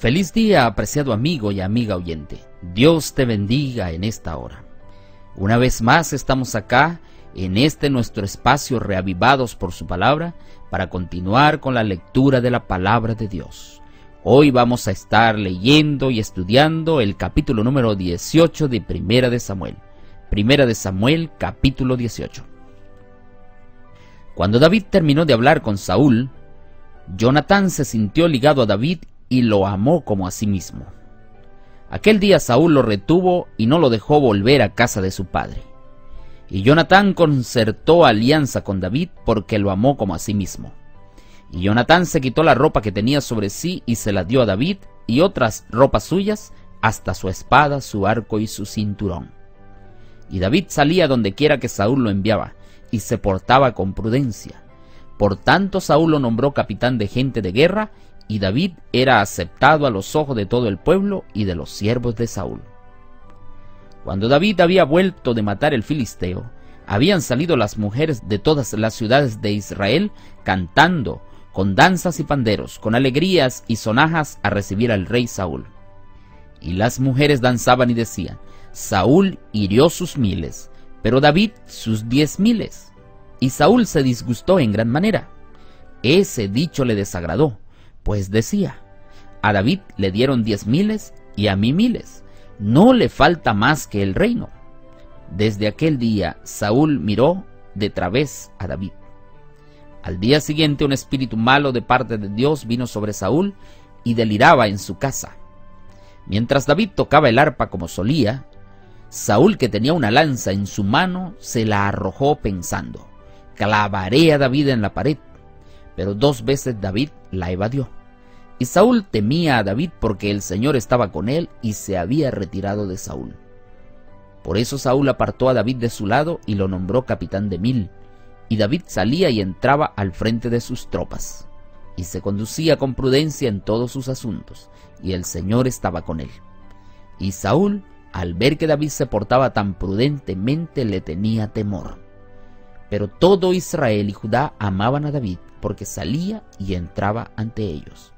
Feliz día, apreciado amigo y amiga oyente. Dios te bendiga en esta hora. Una vez más estamos acá en este nuestro espacio Reavivados por su palabra para continuar con la lectura de la palabra de Dios. Hoy vamos a estar leyendo y estudiando el capítulo número 18 de Primera de Samuel. Primera de Samuel, capítulo 18. Cuando David terminó de hablar con Saúl, Jonatán se sintió ligado a David y lo amó como a sí mismo. Aquel día Saúl lo retuvo y no lo dejó volver a casa de su padre. Y Jonatán concertó alianza con David porque lo amó como a sí mismo. Y Jonatán se quitó la ropa que tenía sobre sí y se la dio a David y otras ropas suyas, hasta su espada, su arco y su cinturón. Y David salía donde quiera que Saúl lo enviaba y se portaba con prudencia. Por tanto Saúl lo nombró capitán de gente de guerra, y David era aceptado a los ojos de todo el pueblo y de los siervos de Saúl. Cuando David había vuelto de matar el filisteo, habían salido las mujeres de todas las ciudades de Israel cantando, con danzas y panderos, con alegrías y sonajas a recibir al rey Saúl. Y las mujeres danzaban y decían: Saúl hirió sus miles, pero David sus 10,000. Y Saúl se disgustó en gran manera. Ese dicho le desagradó, pues decía: a David le dieron 10,000 y a mí 1,000. No le falta más que el reino. Desde aquel día Saúl miró de través a David. Al día siguiente un espíritu malo de parte de Dios vino sobre Saúl y deliraba en su casa. Mientras David tocaba el arpa como solía, Saúl, que tenía una lanza en su mano, se la arrojó pensando: clavaré a David en la pared. Pero 2 veces David la evadió. Y Saúl temía a David porque el Señor estaba con él y se había retirado de Saúl. Por eso Saúl apartó a David de su lado y lo nombró capitán de 1000. Y David salía y entraba al frente de sus tropas, y se conducía con prudencia en todos sus asuntos, y el Señor estaba con él. Y Saúl, al ver que David se portaba tan prudentemente, le tenía temor. Pero todo Israel y Judá amaban a David, porque salía y entraba ante ellos.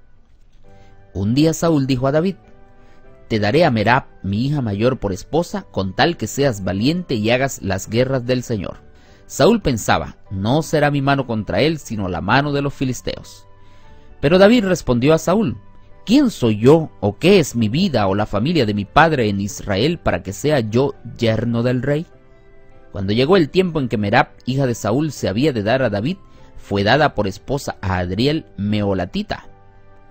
Un día Saúl dijo a David: te daré a Merab, mi hija mayor, por esposa, con tal que seas valiente y hagas las guerras del Señor. Saúl pensaba: no será mi mano contra él, sino la mano de los filisteos. Pero David respondió a Saúl: ¿quién soy yo, o qué es mi vida o la familia de mi padre en Israel para que sea yo yerno del rey? Cuando llegó el tiempo en que Merab, hija de Saúl, se había de dar a David, fue dada por esposa a Adriel Meholatita.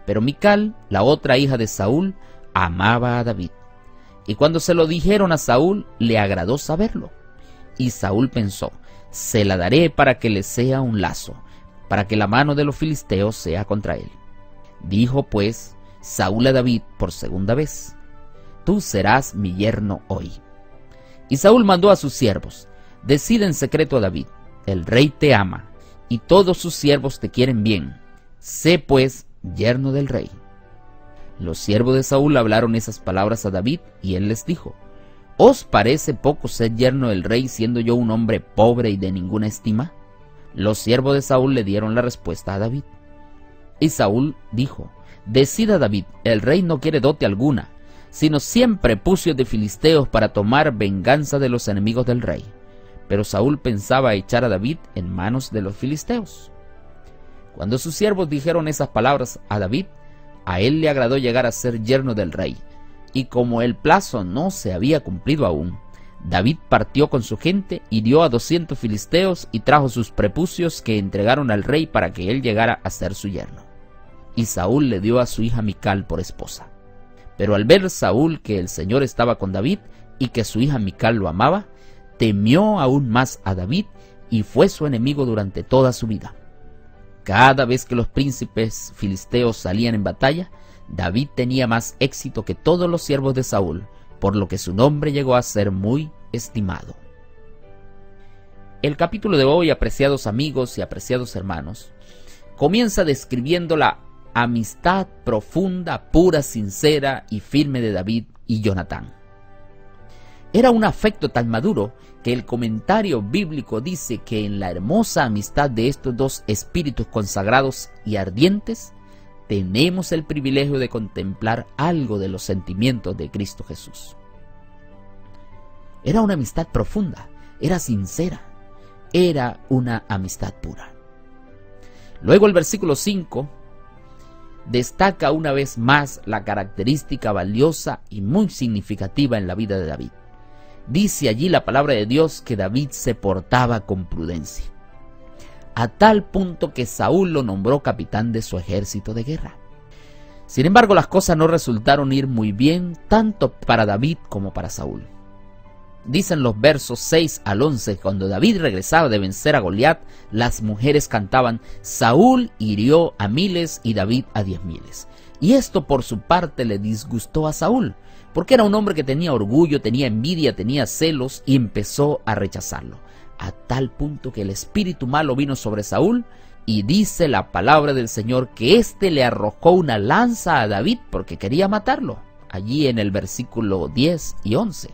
Pero Mical, la otra hija de Saúl, amaba a David. Y cuando se lo dijeron a Saúl, le agradó saberlo. Y Saúl pensó: se la daré para que le sea un lazo, para que la mano de los filisteos sea contra él. Dijo pues Saúl a David por segunda vez: tú serás mi yerno hoy. Y Saúl mandó a sus siervos: decid en secreto a David: el rey te ama, y todos sus siervos te quieren bien. Sé pues yerno del rey. Los siervos de Saúl hablaron esas palabras a David, y él les dijo: ¿os parece poco ser yerno del rey, siendo yo un hombre pobre y de ninguna estima? Los siervos de Saúl le dieron la respuesta a David. Y Saúl dijo: decida David: el rey no quiere dote alguna, sino 100 prepucios de filisteos para tomar venganza de los enemigos del rey. Pero Saúl pensaba echar a David en manos de los filisteos. Cuando sus siervos dijeron esas palabras a David, a él le agradó llegar a ser yerno del rey. Y como el plazo no se había cumplido aún, David partió con su gente, hirió a 200 filisteos y trajo sus prepucios, que entregaron al rey para que él llegara a ser su yerno. Y Saúl le dio a su hija Mical por esposa. Pero al ver Saúl que el Señor estaba con David y que su hija Mical lo amaba, temió aún más a David y fue su enemigo durante toda su vida. Cada vez que los príncipes filisteos salían en batalla, David tenía más éxito que todos los siervos de Saúl, por lo que su nombre llegó a ser muy estimado. El capítulo de hoy, apreciados amigos y apreciados hermanos, comienza describiendo la amistad profunda, pura, sincera y firme de David y Jonatán. Era un afecto tan maduro que el comentario bíblico dice que en la hermosa amistad de estos dos espíritus consagrados y ardientes, tenemos el privilegio de contemplar algo de los sentimientos de Cristo Jesús. Era una amistad profunda, era sincera, era una amistad pura. Luego el versículo 5 destaca una vez más la característica valiosa y muy significativa en la vida de David. Dice allí la palabra de Dios que David se portaba con prudencia, a tal punto que Saúl lo nombró capitán de su ejército de guerra. Sin embargo, las cosas no resultaron ir muy bien, tanto para David como para Saúl. Dicen los versos 6 al 11, cuando David regresaba de vencer a Goliat, las mujeres cantaban: Saúl hirió a miles y David a 10,000. Y esto por su parte le disgustó a Saúl, porque era un hombre que tenía orgullo, tenía envidia, tenía celos, y empezó a rechazarlo, a tal punto que el espíritu malo vino sobre Saúl, y dice la palabra del Señor que éste le arrojó una lanza a David porque quería matarlo, allí en el versículo 10 y 11.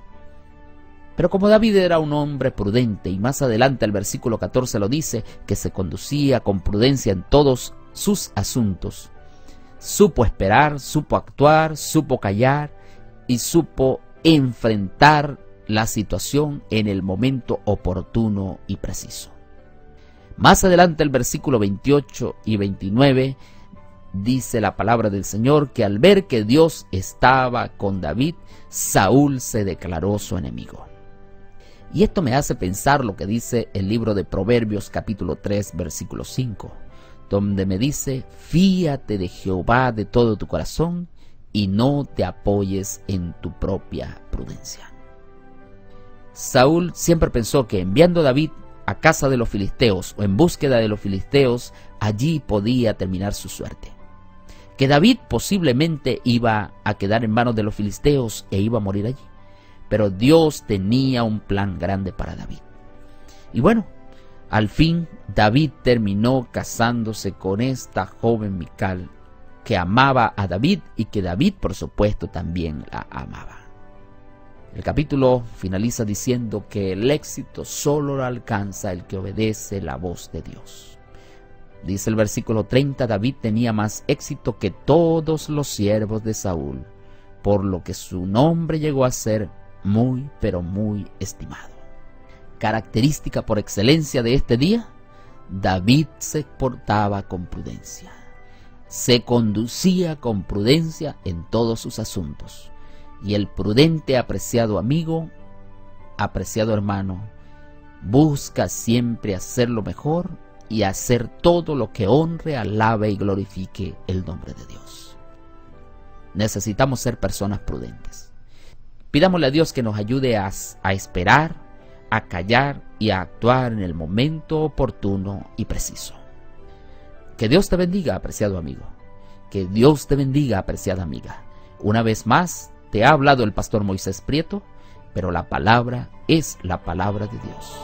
Pero como David era un hombre prudente, y más adelante el versículo 14 lo dice, que se conducía con prudencia en todos sus asuntos, supo esperar, supo actuar, supo callar y supo enfrentar la situación en el momento oportuno y preciso. Más adelante el versículo 28 y 29 dice la palabra del Señor que al ver que Dios estaba con David, Saúl se declaró su enemigo. Y esto me hace pensar lo que dice el libro de Proverbios capítulo 3 versículo 5, donde me dice: fíate de Jehová de todo tu corazón y no te apoyes en tu propia prudencia. Saúl siempre pensó que enviando a David a casa de los filisteos o en búsqueda de los filisteos, allí podía terminar su suerte. Que David posiblemente iba a quedar en manos de los filisteos e iba a morir allí. Pero Dios tenía un plan grande para David. Y bueno, al fin David terminó casándose con esta joven Mical, que amaba a David y que David, por supuesto, también la amaba. El capítulo finaliza diciendo que el éxito solo lo alcanza el que obedece la voz de Dios. Dice el versículo 30, David tenía más éxito que todos los siervos de Saúl, por lo que su nombre llegó a ser muy, pero muy estimado. Característica por excelencia de este día: David se portaba con prudencia, se conducía con prudencia en todos sus asuntos. Y el prudente, apreciado amigo, apreciado hermano, busca siempre hacer lo mejor y hacer todo lo que honre, alabe y glorifique el nombre de Dios. Necesitamos ser personas prudentes. Pidámosle a Dios que nos ayude a esperar, a callar y a actuar en el momento oportuno y preciso. Que Dios te bendiga, apreciado amigo. Que Dios te bendiga, apreciada amiga. Una vez más, te ha hablado el pastor Moisés Prieto, pero la palabra es la palabra de Dios.